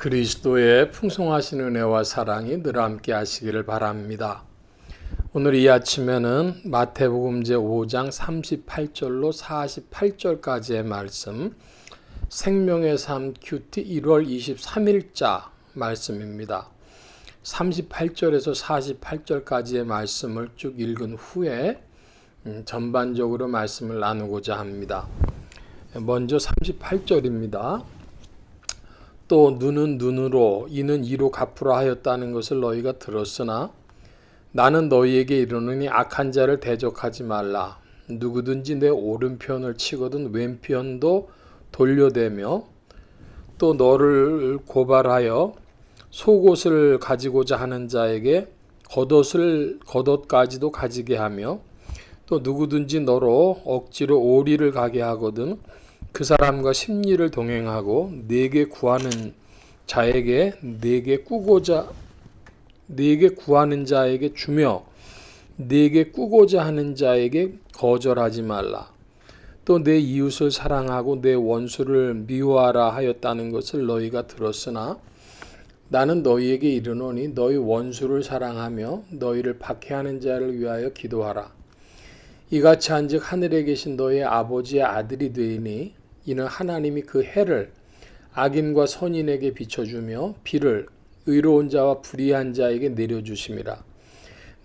그리스도의 풍성하신 은혜와 사랑이 늘 함께 하시기를 바랍니다. 오늘 이 아침에는 마태복음 제5장 38절로 48절까지의 말씀, 생명의 삶 큐티 1월 23일자 말씀입니다. 38절에서 48절까지의 말씀을 쭉 읽은 후에 전반적으로 말씀을 나누고자 합니다. 먼저 38절입니다. 또 눈은 눈으로 이는 이로 갚으라 하였다는 것을 너희가 들었으나 나는 너희에게 이르노니 악한 자를 대적하지 말라. 누구든지 내 오른편을 치거든 왼편도 돌려대며 또 너를 고발하여 속옷을 가지고자 하는 자에게 겉옷까지도 가지게 하며 또 누구든지 너로 억지로 오리를 가게 하거든 그 사람과 심리를 동행하고 네게 구하는 자에게 네게 구하는 자에게 주며 네게 꾸고자 하는 자에게 거절하지 말라. 또 내 이웃을 사랑하고 내 원수를 미워하라 하였다는 것을 너희가 들었으나 나는 너희에게 이르노니 너희 원수를 사랑하며 너희를 박해하는 자를 위하여 기도하라. 이같이 한즉 하늘에 계신 너희 아버지의 아들이 되리니 이는 하나님이 그 해를 악인과 선인에게 비춰주며 비를 의로운 자와 불의한 자에게 내려주심이라.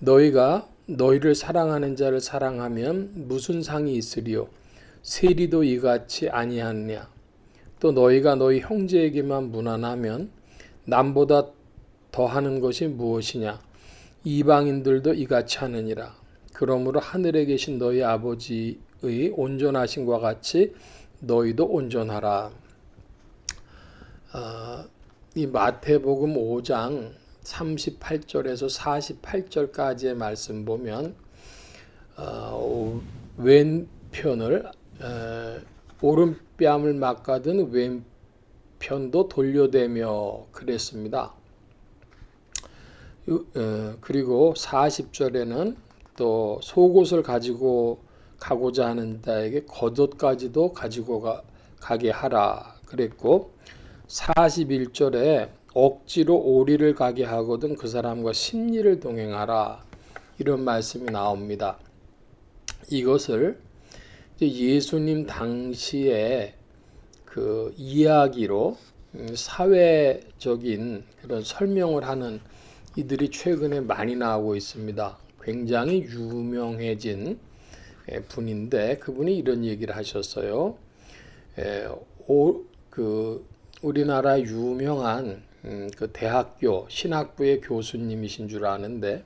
너희가 너희를 사랑하는 자를 사랑하면 무슨 상이 있으리요? 세리도 이같이 아니하느냐? 또 너희가 너희 형제에게만 무난하면 남보다 더하는 것이 무엇이냐? 이방인들도 이같이 하느니라. 그러므로 하늘에 계신 너희 아버지의 온전하심과 같이 너희도 온전하라. 이 마태복음 5장 38절에서 48절까지의 말씀 보면 왼편을 오른뺨을 막가든 왼편도 돌려대며 그랬습니다. 그리고 40절에는 또 속옷을 가지고 가고자 하는 자에게 겉옷까지도 가지고 가게 하라 그랬고 41절에 억지로 오리를 가게 하거든 그 사람과 심리를 동행하라 이런 말씀이 나옵니다. 이것을 예수님 당시에 그 이야기로 사회적인 그런 설명을 하는 이들이 최근에 많이 나오고 있습니다. 굉장히 유명해진 분인데 그분이 이런 얘기를 하셨어요. 우리나라 유명한 그 대학교 신학부의 교수님이신 줄 아는데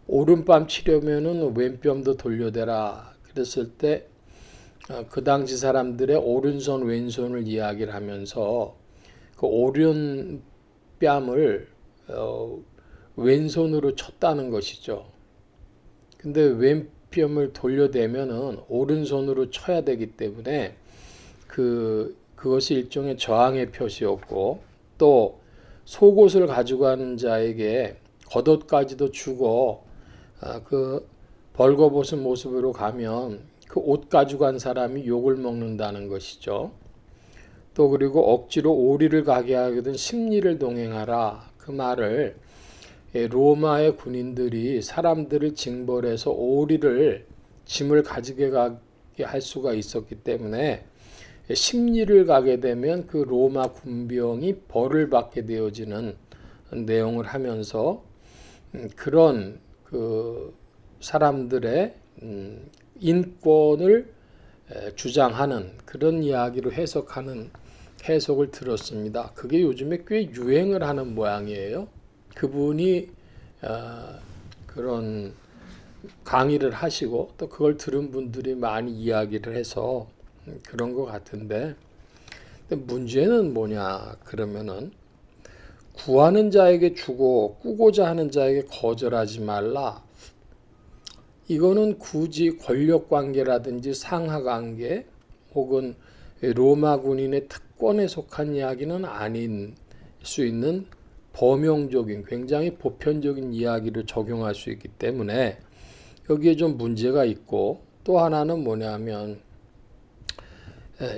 오른뺨 치려면은 왼뺨도 돌려대라 그랬을 때 그 당시 사람들의 오른손 왼손을 이야기를 하면서 그 오른뺨을 왼손으로 쳤다는 것이죠. 근데 왼뺨을 돌려대면은 오른손으로 쳐야 되기 때문에 그것이 일종의 저항의 표시였고 또 속옷을 가지고 가는 자에게 겉옷까지도 주고 그 벌거벗은 모습으로 가면 그 옷 가지고 간 사람이 욕을 먹는다는 것이죠. 또 그리고 억지로 오리를 가게 하거든 심리를 동행하라 그 말을 로마의 군인들이 사람들을 징벌해서 짐을 가지게 가게 할 수가 있었기 때문에 심리를 가게 되면 그 로마 군병이 벌을 받게 되어지는 내용을 하면서 그런 그 사람들의 인권을 주장하는 그런 이야기로 해석을 들었습니다. 그게 요즘에 꽤 유행을 하는 모양이에요. 그분이 그런 강의를 하시고 또 그걸 들은 분들이 많이 이야기를 해서 그런 것 같은데 근데 문제는 뭐냐 그러면은 구하는 자에게 주고 꾸고자 하는 자에게 거절하지 말라. 이거는 굳이 권력관계라든지 상하관계 혹은 로마 군인의 특권에 속한 이야기는 아닌 수 있는 범용적인 굉장히 보편적인 이야기를 적용할 수 있기 때문에 여기에 좀 문제가 있고 또 하나는 뭐냐면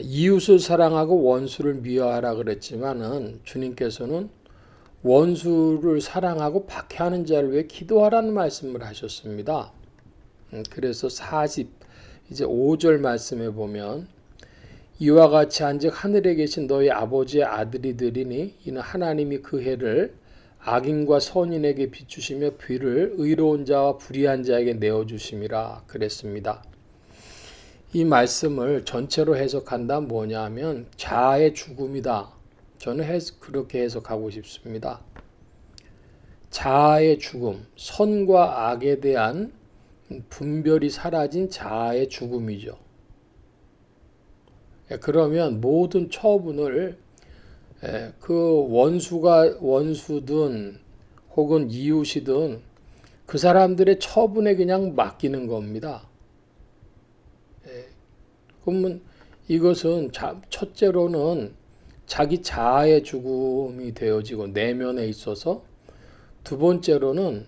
이웃을 사랑하고 원수를 미워하라 그랬지만은 주님께서는 원수를 사랑하고 박해하는 자를 위해 기도하라는 말씀을 하셨습니다. 그래서 이제 5절 말씀에 보면 이와 같이 한즉 하늘에 계신 너희 아버지의 아들이 되리니 이는 하나님이 그 해를 악인과 선인에게 비추시며 비를 의로운 자와 불의한 자에게 내어주심이라 그랬습니다. 이 말씀을 전체로 해석한다면 뭐냐면 자아의 죽음이다. 저는 그렇게 해석하고 싶습니다. 자아의 죽음, 선과 악에 대한 분별이 사라진 자아의 죽음이죠. 그러면 모든 처분을 그 원수든 혹은 이웃이든 그 사람들의 처분에 그냥 맡기는 겁니다. 그러면 이것은 첫째로는 자기 자아의 죽음이 되어지고 내면에 있어서, 두 번째로는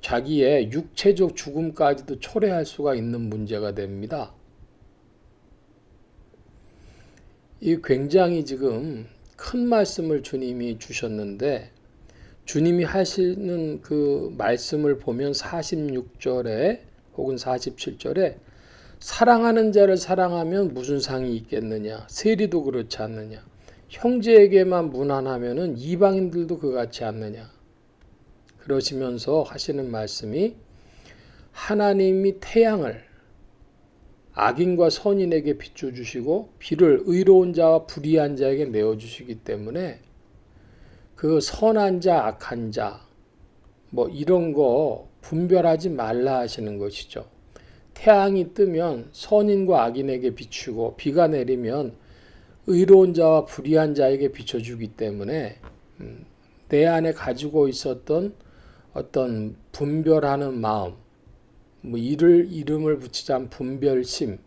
자기의 육체적 죽음까지도 초래할 수가 있는 문제가 됩니다. 이 굉장히 지금 큰 말씀을 주님이 주셨는데, 주님이 하시는 그 말씀을 보면 46절에 혹은 47절에 사랑하는 자를 사랑하면 무슨 상이 있겠느냐, 세리도 그렇지 않느냐, 형제에게만 무난하면은 이방인들도 그같지 않느냐, 그러시면서 하시는 말씀이 하나님이 태양을 악인과 선인에게 비춰주시고 비를 의로운 자와 불의한 자에게 내어주시기 때문에 그 선한 자, 악한 자, 이런 거 분별하지 말라 하시는 것이죠. 태양이 뜨면 선인과 악인에게 비추고 비가 내리면 의로운 자와 불의한 자에게 비춰주기 때문에 내 안에 가지고 있었던 어떤 분별하는 마음, 이름을 붙이자면 분별심,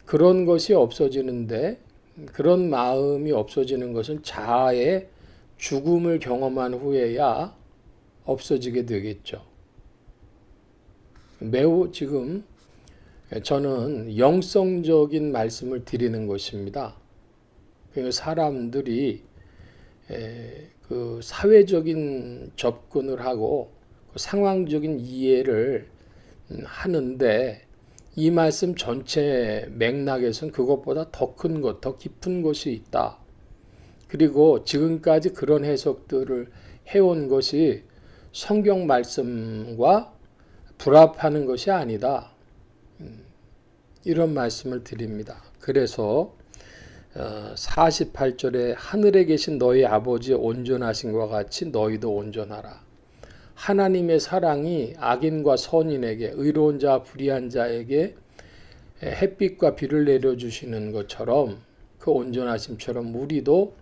그런 것이 없어지는데, 그런 마음이 없어지는 것은 자아의 죽음을 경험한 후에야 없어지게 되겠죠. 매우 지금 저는 영성적인 말씀을 드리는 것입니다. 사람들이 그 사회적인 접근을 하고 상황적인 이해를 하는데, 이 말씀 전체 맥락에서는 그것보다 더 큰 것, 더 깊은 것이 있다. 그리고 지금까지 그런 해석들을 해온 것이 성경 말씀과 불합하는 것이 아니다. 이런 말씀을 드립니다. 그래서 48절에 하늘에 계신 너희 아버지의 온전하심과 같이 너희도 온전하라. 하나님의 사랑이 악인과 선인에게, 의로운 자와 불의한 자에게 햇빛과 비를 내려주시는 것처럼, 그 온전하심처럼 우리도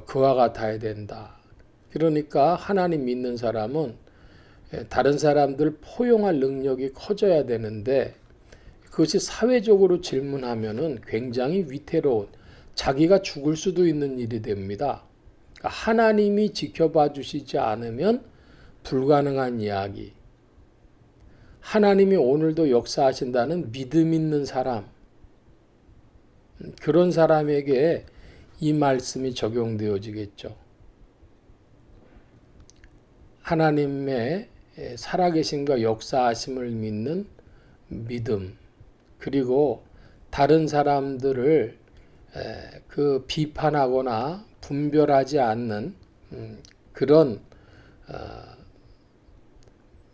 그와 같아야 된다. 그러니까 하나님 믿는 사람은 다른 사람들 포용할 능력이 커져야 되는데, 그것이 사회적으로 질문하면은 굉장히 위태로운, 자기가 죽을 수도 있는 일이 됩니다. 그러니까 하나님이 지켜봐 주시지 않으면 불가능한 이야기. 하나님이 오늘도 역사하신다는 믿음 있는 사람, 그런 사람에게 이 말씀이 적용되어지겠죠. 하나님의 살아계심과 역사하심을 믿는 믿음, 그리고 다른 사람들을 그 비판하거나 분별하지 않는 그런,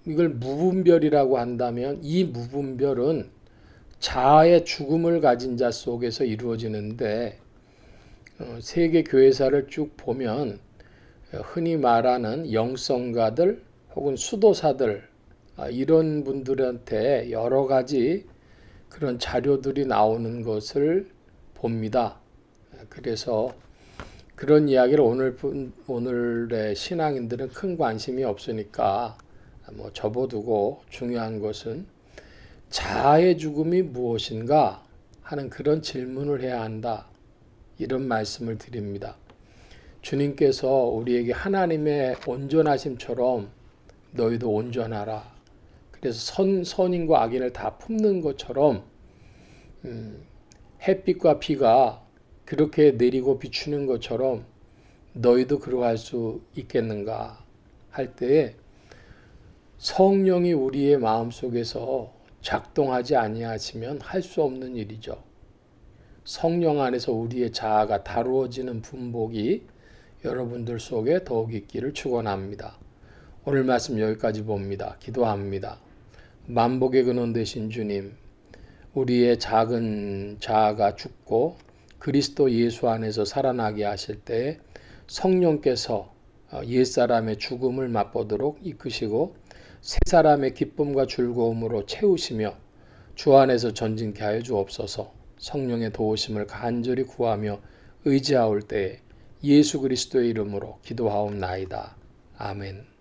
이걸 무분별이라고 한다면, 이 무분별은 자아의 죽음을 가진 자 속에서 이루어지는데, 세계 교회사를 쭉 보면 흔히 말하는 영성가들 혹은 수도사들, 이런 분들한테 여러 가지 그런 자료들이 나오는 것을 봅니다. 그래서 그런 이야기를 오늘의 신앙인들은 큰 관심이 없으니까 접어두고, 중요한 것은 자아의 죽음이 무엇인가 하는 그런 질문을 해야 한다. 이런 말씀을 드립니다. 주님께서 우리에게 하나님의 온전하심처럼 너희도 온전하라. 그래서 선인과 악인을 다 품는 것처럼 햇빛과 비가 그렇게 내리고 비추는 것처럼 너희도 그러할 수 있겠는가 할 때에 성령이 우리의 마음속에서 작동하지 아니하시면 할 수 없는 일이죠. 성령 안에서 우리의 자아가 다루어지는 분복이 여러분들 속에 더욱 있기를 축원합니다. 오늘 말씀 여기까지 봅니다. 기도합니다. 만복의 근원 되신 주님, 우리의 작은 자아가 죽고 그리스도 예수 안에서 살아나게 하실 때 성령께서 옛사람의 죽음을 맛보도록 이끄시고 새 사람의 기쁨과 즐거움으로 채우시며 주 안에서 전진케 하여 주옵소서. 성령의 도우심을 간절히 구하며 의지하올 때에 예수 그리스도의 이름으로 기도하옵나이다. 아멘.